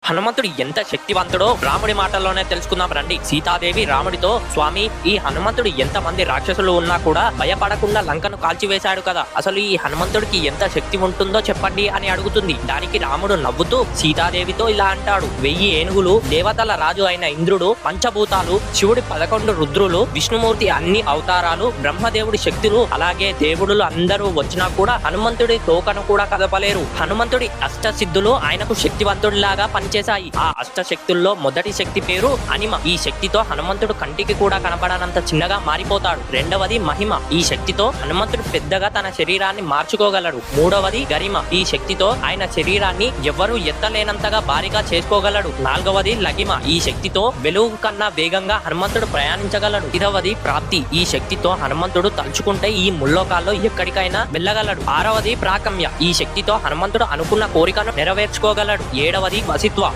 హనుమంతుడు ఎంత శక్తివంతుడో రాముడి మాటల్లోనే తెలుసుకుందాం రండి. సీతాదేవి రాముడితో, స్వామి, ఈ హనుమంతుడు ఎంత మంది రాక్షసులు ఉన్నా కూడా భయపడకుండా లంకను కాల్చివేశాడు కదా, అసలు ఈ హనుమంతుడికి ఎంత శక్తి ఉంటుందో చెప్పండి అని అడుగుతుంది. దానికి రాముడు నవ్వుతూ సీతాదేవితో ఇలా అంటాడు: 1000 ఏనుగులు, దేవతల రాజు అయిన ఇంద్రుడు, పంచభూతాలు, శివుడి 11 రుద్రులు, విష్ణుమూర్తి అన్ని అవతారాలు, బ్రహ్మదేవుడి శక్తులు, అలాగే దేవుడులు అందరూ వచ్చినా కూడా హనుమంతుడి తోకను కూడా కదపలేరు. హనుమంతుడి అష్టసిద్ధులు ఆయనకు శక్తివంతుడిలాగా పనిచేశాయి. ఆ అష్టశక్తుల్లో మొదటి శక్తి పేరు అనిమ. ఈ శక్తితో హనుమంతుడు కంటికి కూడా కనపడనంత చిన్నగా మారిపోతాడు. రెండవది మహిమ. ఈ శక్తితో హనుమంతుడు పెద్దగా తన శరీరాన్ని మార్చుకోగలడు. మూడవది గరిమ. ఈ శక్తితో ఆయన శరీరాన్ని ఎవ్వరూ ఎత్తలేనంతగా భారీగా చేసుకోగలడు. నాలుగవది లగిమ. ఈ శక్తితో వెలుగు కన్నా వేగంగా హనుమంతుడు ప్రయాణించగలడు. ఐదవది ప్రాప్తి. ఈ శక్తితో హనుమంతుడు తలుచుకుంటే ఈ ముల్లోకాల్లో ఎక్కడికైనా వెళ్ళగలడు. ఆరవది ప్రాకమ్య. ఈ శక్తితో హనుమంతుడు అనుకున్న కోరికను నెరవేర్చుకోగలడు. ఏడవది వసిత్వ.